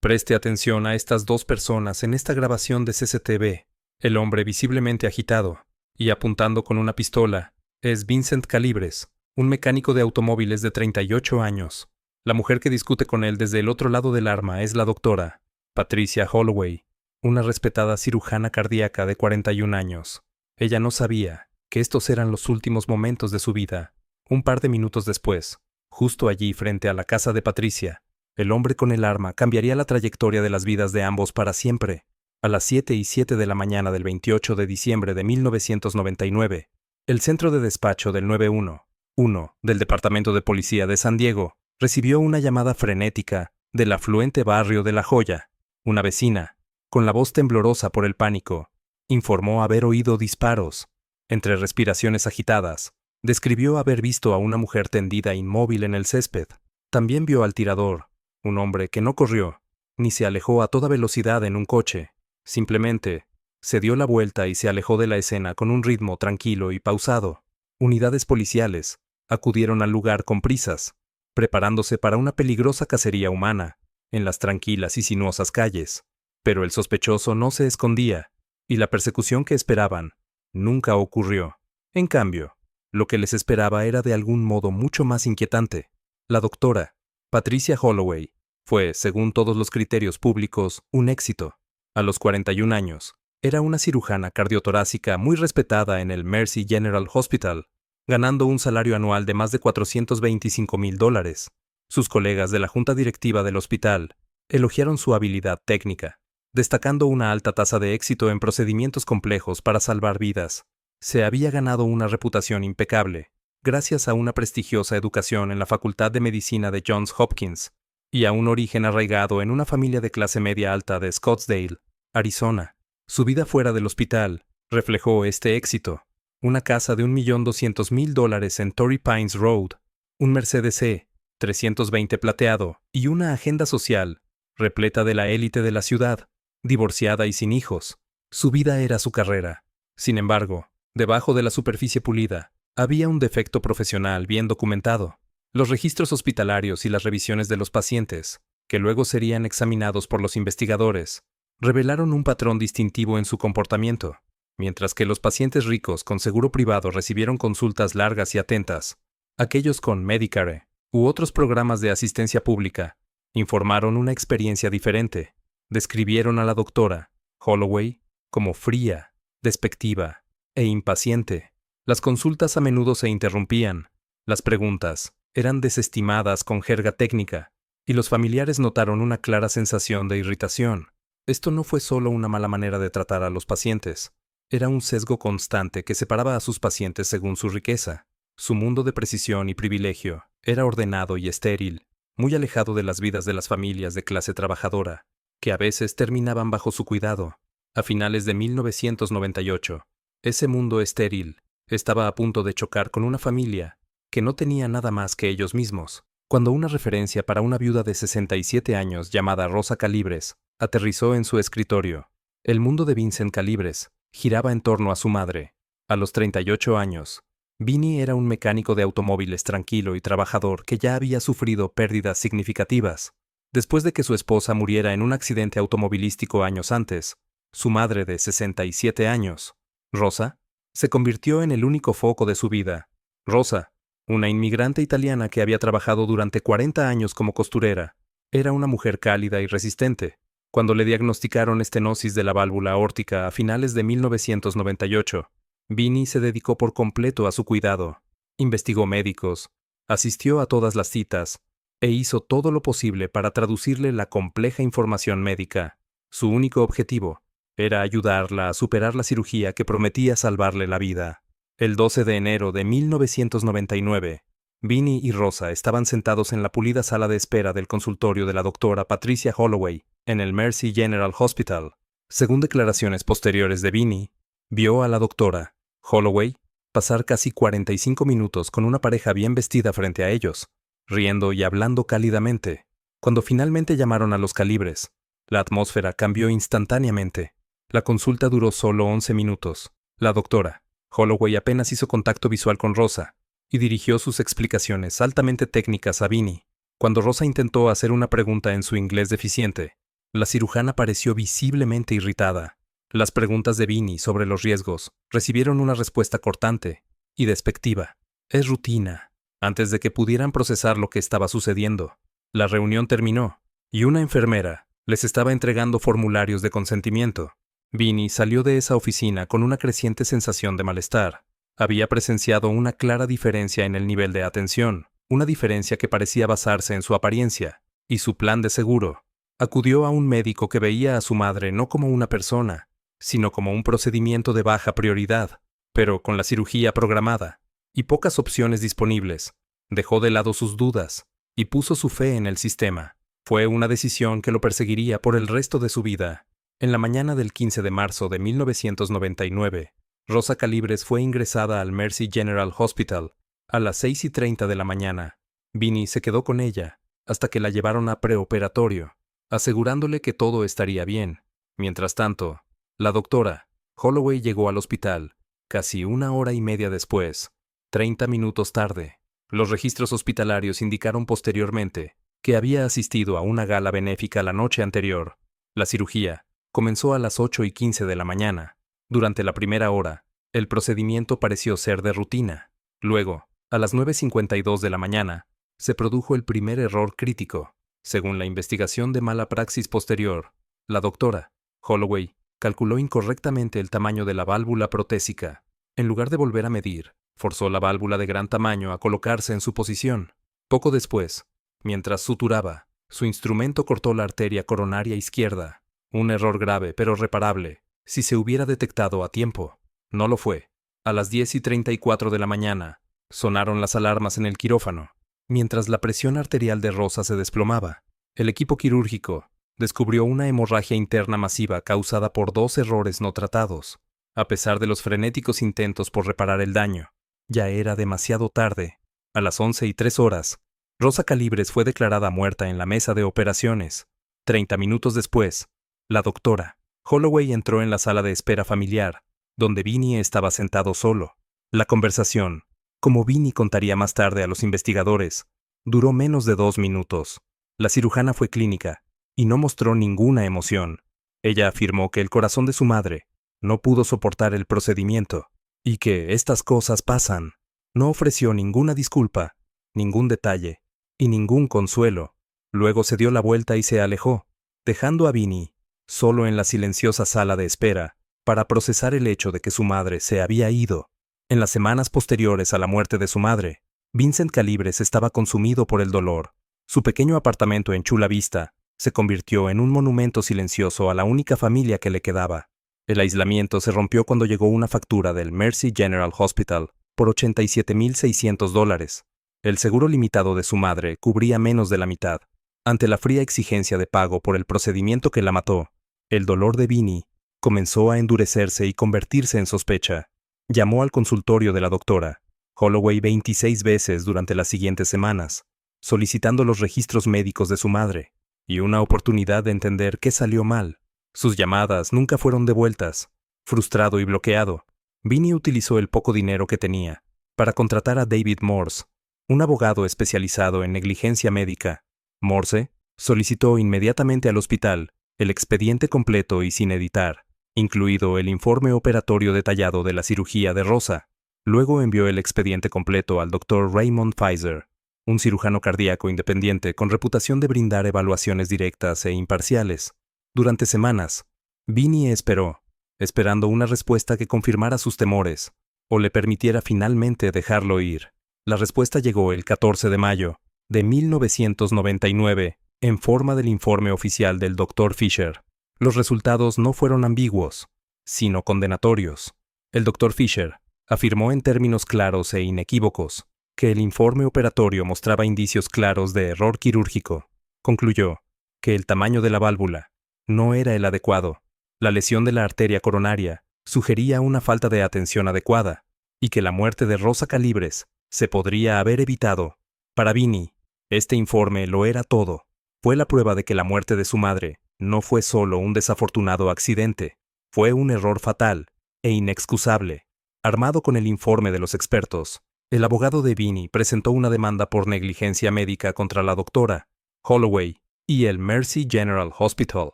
Preste atención a estas dos personas en esta grabación de CCTV. El hombre visiblemente agitado y apuntando con una pistola es Vincent Calibres, un mecánico de automóviles de 38 años. La mujer que discute con él desde el otro lado del arma es la doctora Patricia Holloway, una respetada cirujana cardíaca de 41 años. Ella no sabía que estos eran los últimos momentos de su vida. Un par de minutos después, justo allí frente a la casa de Patricia, el hombre con el arma cambiaría la trayectoria de las vidas de ambos para siempre. A las 7:07 de la mañana del 28 de diciembre de 1999, el centro de despacho del 911 del Departamento de Policía de San Diego recibió una llamada frenética del afluente barrio de La Joya. Una vecina, con la voz temblorosa por el pánico, informó haber oído disparos. Entre respiraciones agitadas, describió haber visto a una mujer tendida inmóvil en el césped. También vio al tirador, un hombre que no corrió, ni se alejó a toda velocidad en un coche. Simplemente, se dio la vuelta y se alejó de la escena con un ritmo tranquilo y pausado. Unidades policiales acudieron al lugar con prisas, preparándose para una peligrosa cacería humana en las tranquilas y sinuosas calles. Pero el sospechoso no se escondía, y la persecución que esperaban nunca ocurrió. En cambio, lo que les esperaba era de algún modo mucho más inquietante. La doctora Patricia Holloway fue, según todos los criterios públicos, un éxito. A los 41 años, era una cirujana cardiotorácica muy respetada en el Mercy General Hospital, ganando un salario anual de más de $425,000. Sus colegas de la junta directiva del hospital elogiaron su habilidad técnica, destacando una alta tasa de éxito en procedimientos complejos para salvar vidas. Se había ganado una reputación impecable, gracias a una prestigiosa educación en la Facultad de Medicina de Johns Hopkins y a un origen arraigado en una familia de clase media alta de Scottsdale, Arizona. Su vida fuera del hospital reflejó este éxito. Una casa de $1,200,000 en Torrey Pines Road, un Mercedes E320 plateado y una agenda social repleta de la élite de la ciudad, divorciada y sin hijos. Su vida era su carrera. Sin embargo, debajo de la superficie pulida, había un defecto profesional bien documentado. Los registros hospitalarios y las revisiones de los pacientes, que luego serían examinados por los investigadores, revelaron un patrón distintivo en su comportamiento. Mientras que los pacientes ricos con seguro privado recibieron consultas largas y atentas, aquellos con Medicare u otros programas de asistencia pública informaron una experiencia diferente. Describieron a la doctora Holloway como fría, despectiva e impaciente. Las consultas a menudo se interrumpían, las preguntas eran desestimadas con jerga técnica, y los familiares notaron una clara sensación de irritación. Esto no fue solo una mala manera de tratar a los pacientes, era un sesgo constante que separaba a sus pacientes según su riqueza. Su mundo de precisión y privilegio era ordenado y estéril, muy alejado de las vidas de las familias de clase trabajadora, que a veces terminaban bajo su cuidado. A finales de 1998, ese mundo estéril estaba a punto de chocar con una familia que no tenía nada más que ellos mismos, cuando una referencia para una viuda de 67 años llamada Rosa Calibres aterrizó en su escritorio. El mundo de Vincent Calibres giraba en torno a su madre. A los 38 años, Vinnie era un mecánico de automóviles tranquilo y trabajador que ya había sufrido pérdidas significativas. Después de que su esposa muriera en un accidente automovilístico años antes, su madre de 67 años, Rosa, se convirtió en el único foco de su vida. Rosa, una inmigrante italiana que había trabajado durante 40 años como costurera, era una mujer cálida y resistente. Cuando le diagnosticaron estenosis de la válvula aórtica a finales de 1998, Vinnie se dedicó por completo a su cuidado. Investigó médicos, asistió a todas las citas e hizo todo lo posible para traducirle la compleja información médica. Su único objetivo era ayudarla a superar la cirugía que prometía salvarle la vida. El 12 de enero de 1999, Vinnie y Rosa estaban sentados en la pulida sala de espera del consultorio de la doctora Patricia Holloway en el Mercy General Hospital. Según declaraciones posteriores de Vinnie, vio a la doctora Holloway pasar casi 45 minutos con una pareja bien vestida frente a ellos, riendo y hablando cálidamente. Cuando finalmente llamaron a los Calibres, la atmósfera cambió instantáneamente. La consulta duró solo 11 minutos. La doctora Holloway apenas hizo contacto visual con Rosa y dirigió sus explicaciones altamente técnicas a Vinnie. Cuando Rosa intentó hacer una pregunta en su inglés deficiente, La cirujana pareció visiblemente irritada. Las preguntas de Vinnie sobre los riesgos recibieron una respuesta cortante y despectiva. Es rutina. Antes de que pudieran procesar lo que estaba sucediendo, la reunión terminó y una enfermera les estaba entregando formularios de consentimiento. Vinnie salió de esa oficina con una creciente sensación de malestar. Había presenciado una clara diferencia en el nivel de atención, una diferencia que parecía basarse en su apariencia y su plan de seguro. Acudió a un médico que veía a su madre no como una persona, sino como un procedimiento de baja prioridad, pero con la cirugía programada y pocas opciones disponibles. Dejó de lado sus dudas y puso su fe en el sistema. Fue una decisión que lo perseguiría por el resto de su vida. En la mañana del 15 de marzo de 1999, Rosa Calibres fue ingresada al Mercy General Hospital a las 6:30 de la mañana. Vinnie se quedó con ella hasta que la llevaron a preoperatorio, asegurándole que todo estaría bien. Mientras tanto, la doctora Holloway llegó al hospital casi 1 hora y media después, 30 minutos tarde. Los registros hospitalarios indicaron posteriormente que había asistido a una gala benéfica la noche anterior. La cirugía comenzó a las 8:15 de la mañana. Durante la primera hora, el procedimiento pareció ser de rutina. Luego, a las 9:52 de la mañana, se produjo el primer error crítico. Según la investigación de mala praxis posterior, la doctora Holloway calculó incorrectamente el tamaño de la válvula protésica. En lugar de volver a medir, forzó la válvula de gran tamaño a colocarse en su posición. Poco después, mientras suturaba, su instrumento cortó la arteria coronaria izquierda. Un error grave pero reparable, si se hubiera detectado a tiempo. No lo fue. A las 10:34 de la mañana, sonaron las alarmas en el quirófano. Mientras la presión arterial de Rosa se desplomaba, el equipo quirúrgico descubrió una hemorragia interna masiva causada por 2 errores no tratados. A pesar de los frenéticos intentos por reparar el daño, ya era demasiado tarde. A las 11:03, Rosa Calibres fue declarada muerta en la mesa de operaciones. 30 minutos después, la doctora Holloway entró en la sala de espera familiar, donde Vinnie estaba sentado solo. La conversación, como Vinnie contaría más tarde a los investigadores, duró menos de 2 minutos. La cirujana fue clínica y no mostró ninguna emoción. Ella afirmó que el corazón de su madre no pudo soportar el procedimiento y que estas cosas pasan. No ofreció ninguna disculpa, ningún detalle y ningún consuelo. Luego se dio la vuelta y se alejó, dejando a Vinnie solo en la silenciosa sala de espera para procesar el hecho de que su madre se había ido. En las semanas posteriores a la muerte de su madre, Vincent Calibres estaba consumido por el dolor. Su pequeño apartamento en Chula Vista se convirtió en un monumento silencioso a la única familia que le quedaba. El aislamiento se rompió cuando llegó una factura del Mercy General Hospital por $87,600. El seguro limitado de su madre cubría menos de la mitad. Ante la fría exigencia de pago por el procedimiento que la mató, el dolor de Vinnie comenzó a endurecerse y convertirse en sospecha. Llamó al consultorio de la doctora Holloway 26 veces durante las siguientes semanas, solicitando los registros médicos de su madre y una oportunidad de entender qué salió mal. Sus llamadas nunca fueron devueltas. Frustrado y bloqueado, Vinnie utilizó el poco dinero que tenía para contratar a David Morse, un abogado especializado en negligencia médica. Morse solicitó inmediatamente al hospital el expediente completo y sin editar, incluido el informe operatorio detallado de la cirugía de Rosa. Luego envió el expediente completo al Dr. Raymond Pfizer, un cirujano cardíaco independiente con reputación de brindar evaluaciones directas e imparciales. Durante semanas, Vinnie esperó, esperando una respuesta que confirmara sus temores o le permitiera finalmente dejarlo ir. La respuesta llegó el 14 de mayo de 1999 en forma del informe oficial del Dr. Fisher. Los resultados no fueron ambiguos, sino condenatorios. El Dr. Fisher afirmó en términos claros e inequívocos que el informe operatorio mostraba indicios claros de error quirúrgico. Concluyó que el tamaño de la válvula no era el adecuado, la lesión de la arteria coronaria sugería una falta de atención adecuada y que la muerte de Rosa Calibres se podría haber evitado. Para Vinnie, este informe lo era todo. Fue la prueba de que la muerte de su madre no fue solo un desafortunado accidente, fue un error fatal e inexcusable. Armado con el informe de los expertos, el abogado de Vinnie presentó una demanda por negligencia médica contra la doctora Holloway y el Mercy General Hospital.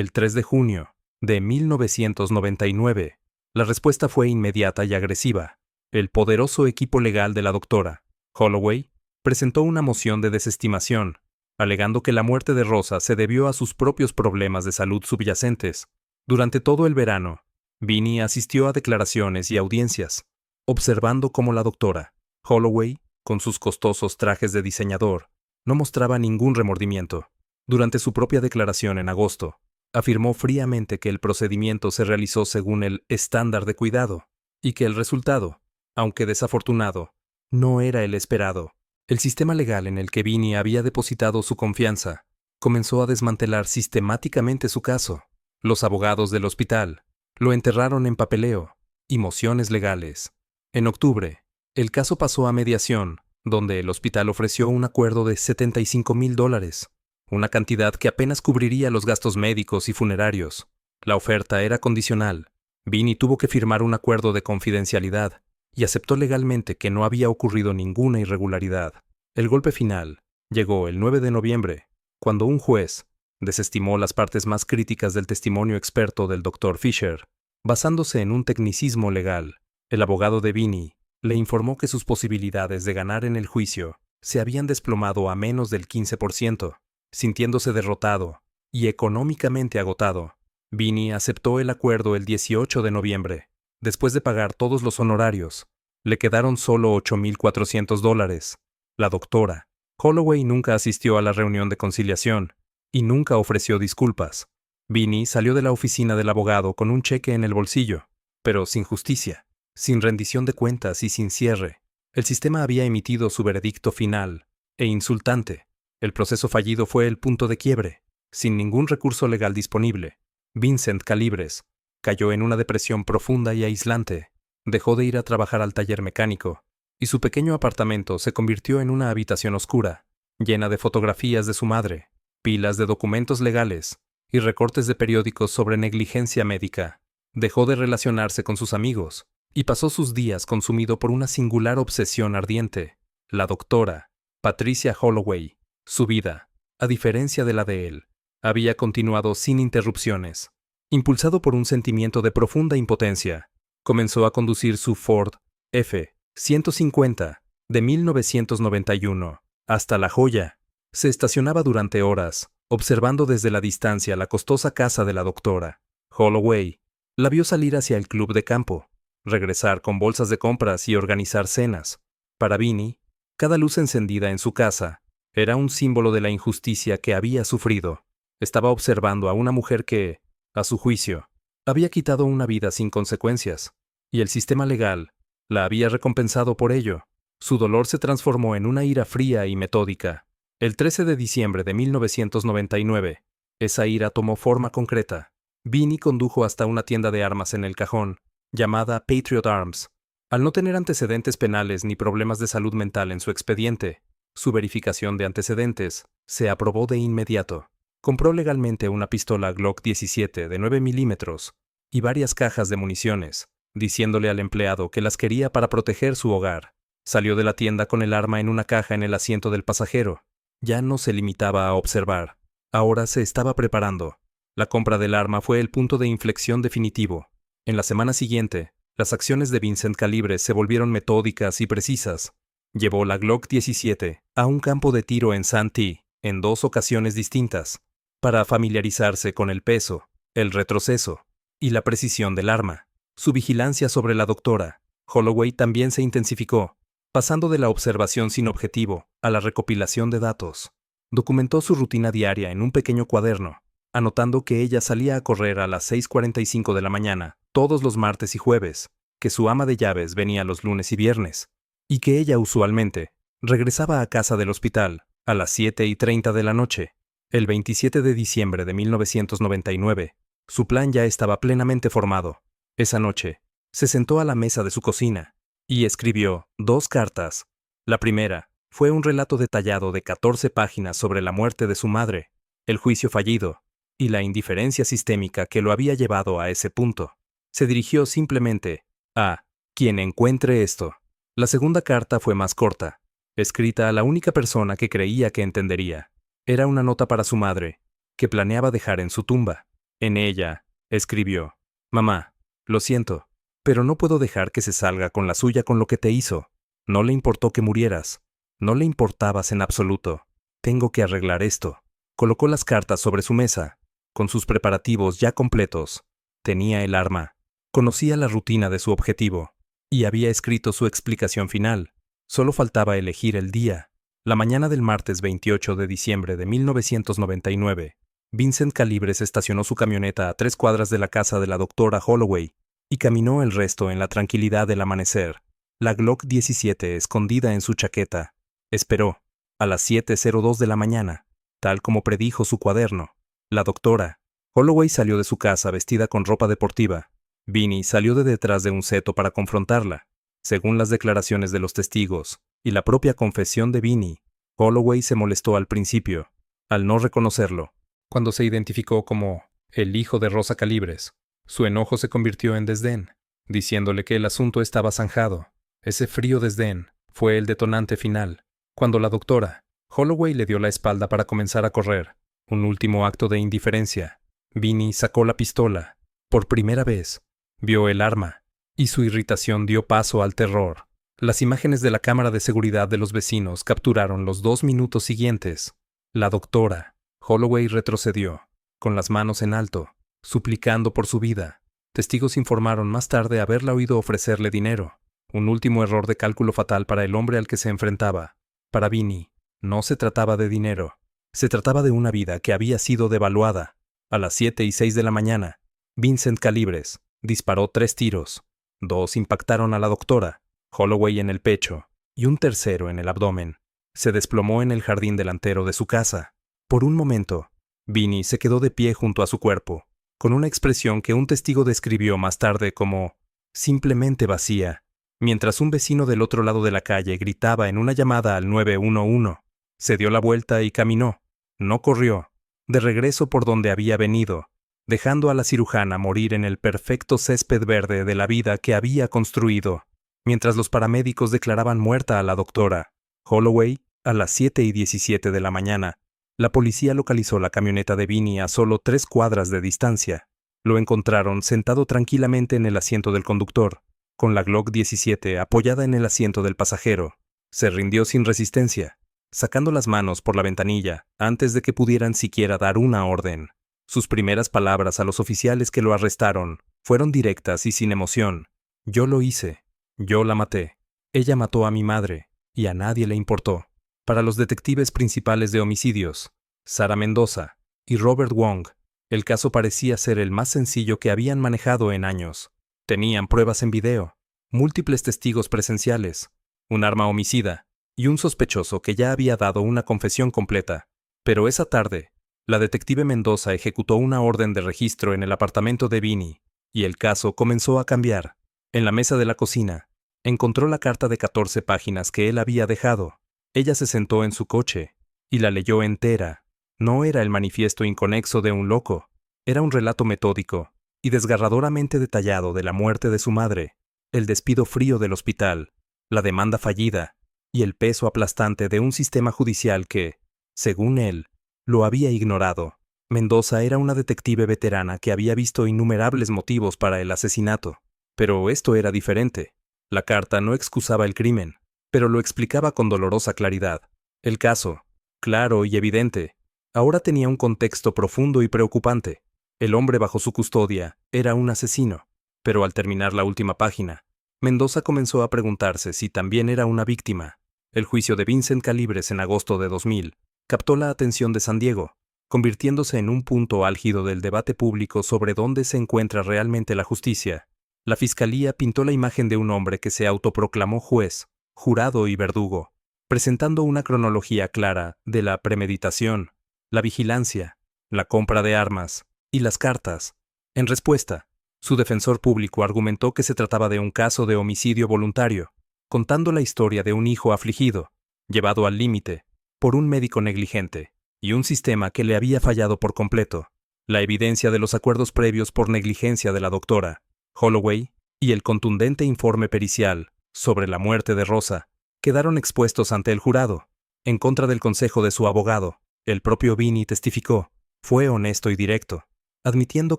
El 3 de junio de 1999, la respuesta fue inmediata y agresiva. El poderoso equipo legal de la doctora Holloway presentó una moción de desestimación, alegando que la muerte de Rosa se debió a sus propios problemas de salud subyacentes. Durante todo el verano, Vinnie asistió a declaraciones y audiencias, observando cómo la doctora Holloway, con sus costosos trajes de diseñador, no mostraba ningún remordimiento. Durante su propia declaración en agosto, afirmó fríamente que el procedimiento se realizó según el estándar de cuidado, y que el resultado, aunque desafortunado, no era el esperado. El sistema legal en el que Vinnie había depositado su confianza comenzó a desmantelar sistemáticamente su caso. Los abogados del hospital lo enterraron en papeleo y mociones legales. En octubre, el caso pasó a mediación, donde el hospital ofreció un acuerdo de $75,000, una cantidad que apenas cubriría los gastos médicos y funerarios. La oferta era condicional. Vinnie tuvo que firmar un acuerdo de confidencialidad y aceptó legalmente que no había ocurrido ninguna irregularidad. El golpe final llegó el 9 de noviembre, cuando un juez desestimó las partes más críticas del testimonio experto del Dr. Fisher. Basándose en un tecnicismo legal, el abogado de Vinnie le informó que sus posibilidades de ganar en el juicio se habían desplomado a menos del 15%. Sintiéndose derrotado y económicamente agotado, Vinnie aceptó el acuerdo el 18 de noviembre. Después de pagar todos los honorarios, le quedaron solo $8,400. La doctora Holloway nunca asistió a la reunión de conciliación y nunca ofreció disculpas. Vinnie salió de la oficina del abogado con un cheque en el bolsillo, pero sin justicia, sin rendición de cuentas y sin cierre. El sistema había emitido su veredicto final e insultante. El proceso fallido fue el punto de quiebre. Sin ningún recurso legal disponible, Vincent Calibres cayó en una depresión profunda y aislante. Dejó de ir a trabajar al taller mecánico, y su pequeño apartamento se convirtió en una habitación oscura, llena de fotografías de su madre, pilas de documentos legales y recortes de periódicos sobre negligencia médica. Dejó de relacionarse con sus amigos y pasó sus días consumido por una singular obsesión ardiente: la doctora Patricia Holloway. Su vida, a diferencia de la de él, había continuado sin interrupciones. Impulsado por un sentimiento de profunda impotencia, comenzó a conducir su Ford F-150 de 1991 hasta La Joya. Se estacionaba durante horas, observando desde la distancia la costosa casa de la doctora Holloway. La vio salir hacia el club de campo, regresar con bolsas de compras y organizar cenas. Para Vinnie, cada luz encendida en su casa era un símbolo de la injusticia que había sufrido. Estaba observando a una mujer que, a su juicio, había quitado una vida sin consecuencias, y el sistema legal la había recompensado por ello. Su dolor se transformó en una ira fría y metódica. El 13 de diciembre de 1999, esa ira tomó forma concreta. Vinnie condujo hasta una tienda de armas en El Cajón, llamada Patriot Arms. Al no tener antecedentes penales ni problemas de salud mental en su expediente, su verificación de antecedentes se aprobó de inmediato. Compró legalmente una pistola Glock 17 de 9 milímetros y varias cajas de municiones, diciéndole al empleado que las quería para proteger su hogar. Salió de la tienda con el arma en una caja en el asiento del pasajero. Ya no se limitaba a observar, ahora se estaba preparando. La compra del arma fue el punto de inflexión definitivo. En la semana siguiente, las acciones de Vincent Calibres se volvieron metódicas y precisas. Llevó la Glock 17 a un campo de tiro en Santee, en 2 ocasiones distintas, para familiarizarse con el peso, el retroceso y la precisión del arma. Su vigilancia sobre la doctora Holloway también se intensificó, pasando de la observación sin objetivo a la recopilación de datos. Documentó su rutina diaria en un pequeño cuaderno, anotando que ella salía a correr a las 6:45 de la mañana, todos los martes y jueves, que su ama de llaves venía los lunes y viernes, y que ella usualmente regresaba a casa del hospital a las 7:30 de la noche. El 27 de diciembre de 1999, su plan ya estaba plenamente formado. Esa noche, se sentó a la mesa de su cocina y escribió 2 cartas. La primera fue un relato detallado de 14 páginas sobre la muerte de su madre, el juicio fallido y la indiferencia sistémica que lo había llevado a ese punto. Se dirigió simplemente a quien encuentre esto. La segunda carta fue más corta, escrita a la única persona que creía que entendería. Era una nota para su madre, que planeaba dejar en su tumba. En ella, escribió: «Mamá, lo siento, pero no puedo dejar que se salga con la suya con lo que te hizo. No le importó que murieras. No le importabas en absoluto. Tengo que arreglar esto». Colocó las cartas sobre su mesa, con sus preparativos ya completos. Tenía el arma. Conocía la rutina de su objetivo. Y había escrito su explicación final. Solo faltaba elegir el día. La mañana del martes 28 de diciembre de 1999, Vincent Calibres estacionó su camioneta a 3 cuadras de la casa de la doctora Holloway y caminó el resto en la tranquilidad del amanecer, la Glock 17 escondida en su chaqueta. Esperó. A las 7:02 de la mañana, tal como predijo su cuaderno, la doctora Holloway salió de su casa vestida con ropa deportiva. Vinnie salió de detrás de un seto para confrontarla. Según las declaraciones de los testigos y la propia confesión de Vinnie, Holloway se molestó al principio, al no reconocerlo. Cuando se identificó como el hijo de Rosa Calibres, su enojo se convirtió en desdén, diciéndole que el asunto estaba zanjado. Ese frío desdén fue el detonante final, cuando la doctora Holloway le dio la espalda para comenzar a correr, un último acto de indiferencia. Vinnie sacó la pistola. Por primera vez, vio el arma, y su irritación dio paso al terror. Las imágenes de la cámara de seguridad de los vecinos capturaron los 2 minutos siguientes. La doctora Holloway retrocedió, con las manos en alto, suplicando por su vida. Testigos informaron más tarde haberla oído ofrecerle dinero, un último error de cálculo fatal para el hombre al que se enfrentaba. Para Vinnie, no se trataba de dinero, se trataba de una vida que había sido devaluada. A las 7:06 de la mañana, Vincent Calibres disparó 3 tiros. 2 impactaron a la doctora Holloway en el pecho y un tercero en el abdomen. Se desplomó en el jardín delantero de su casa. Por un momento, Vinnie se quedó de pie junto a su cuerpo, con una expresión que un testigo describió más tarde como simplemente vacía, mientras un vecino del otro lado de la calle gritaba en una llamada al 911. Se dio la vuelta y caminó. No corrió. De regreso por donde había venido, dejando a la cirujana morir en el perfecto césped verde de la vida que había construido, mientras los paramédicos declaraban muerta a la doctora Holloway. A las 7:17 de la mañana, la policía localizó la camioneta de Vinnie a solo 3 cuadras de distancia. Lo encontraron sentado tranquilamente en el asiento del conductor, con la Glock 17 apoyada en el asiento del pasajero. Se rindió sin resistencia, sacando las manos por la ventanilla antes de que pudieran siquiera dar una orden. Sus primeras palabras a los oficiales que lo arrestaron fueron directas y sin emoción. «Yo lo hice. Yo la maté. Ella mató a mi madre, y a nadie le importó». Para los detectives principales de homicidios, Sara Mendoza y Robert Wong, el caso parecía ser el más sencillo que habían manejado en años. Tenían pruebas en video, múltiples testigos presenciales, un arma homicida y un sospechoso que ya había dado una confesión completa. Pero esa tarde, la detective Mendoza ejecutó una orden de registro en el apartamento de Vinnie, y el caso comenzó a cambiar. En la mesa de la cocina, encontró la carta de 14 páginas que él había dejado. Ella se sentó en su coche y la leyó entera. No era el manifiesto inconexo de un loco, era un relato metódico y desgarradoramente detallado de la muerte de su madre, el despido frío del hospital, la demanda fallida y el peso aplastante de un sistema judicial que, según él, lo había ignorado. Mendoza era una detective veterana que había visto innumerables motivos para el asesinato, pero esto era diferente. La carta no excusaba el crimen, pero lo explicaba con dolorosa claridad. El caso, claro y evidente, ahora tenía un contexto profundo y preocupante. El hombre bajo su custodia era un asesino, pero al terminar la última página, Mendoza comenzó a preguntarse si también era una víctima. El juicio de Vincent Calibres en agosto de 2000 captó la atención de San Diego, convirtiéndose en un punto álgido del debate público sobre dónde se encuentra realmente la justicia. La fiscalía pintó la imagen de un hombre que se autoproclamó juez, jurado y verdugo, presentando una cronología clara de la premeditación, la vigilancia, la compra de armas y las cartas. En respuesta, su defensor público argumentó que se trataba de un caso de homicidio voluntario, contando la historia de un hijo afligido, llevado al límite, por un médico negligente, y un sistema que le había fallado por completo. La evidencia de los acuerdos previos por negligencia de la doctora Holloway y el contundente informe pericial sobre la muerte de Rosa quedaron expuestos ante el jurado. En contra del consejo de su abogado, el propio Vinnie testificó. Fue honesto y directo. admitiendo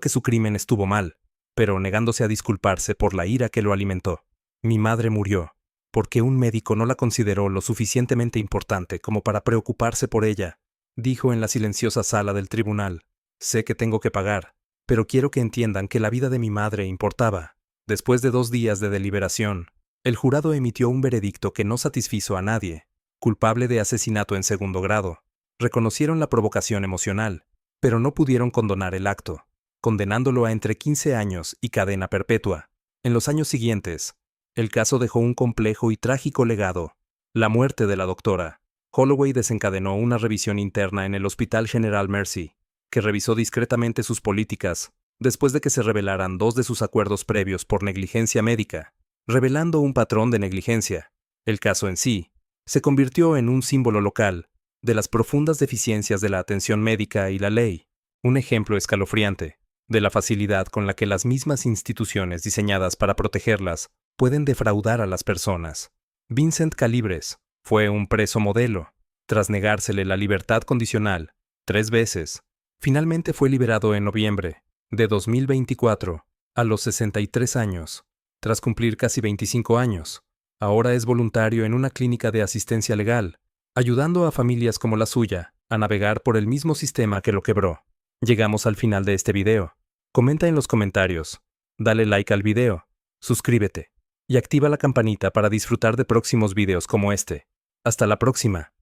que su crimen estuvo mal, pero negándose a disculparse por la ira que lo alimentó. Mi madre murió, porque un médico no la consideró lo suficientemente importante como para preocuparse por ella, dijo en la silenciosa sala del tribunal. Sé que tengo que pagar, pero quiero que entiendan que la vida de mi madre importaba. Después de 2 días de deliberación, el jurado emitió un veredicto que no satisfizo a nadie. Culpable de asesinato en segundo grado. Reconocieron la provocación emocional, pero no pudieron condonar el acto, condenándolo a entre 15 años y cadena perpetua. En los años siguientes, el caso dejó un complejo y trágico legado. La muerte de la doctora Holloway desencadenó una revisión interna en el Hospital General Mercy, que revisó discretamente sus políticas, después de que se revelaran 2 de sus acuerdos previos por negligencia médica, revelando un patrón de negligencia. El caso en sí se convirtió en un símbolo local de las profundas deficiencias de la atención médica y la ley, un ejemplo escalofriante de la facilidad con la que las mismas instituciones diseñadas para protegerlas pueden defraudar a las personas. Vincent Calibres fue un preso modelo. Tras negársele la libertad condicional 3 veces, finalmente fue liberado en noviembre de 2024, a los 63 años, tras cumplir casi 25 años. Ahora es voluntario en una clínica de asistencia legal, ayudando a familias como la suya a navegar por el mismo sistema que lo quebró. Llegamos al final de este video. Comenta en los comentarios, dale like al video, suscríbete y activa la campanita para disfrutar de próximos videos como este. Hasta la próxima.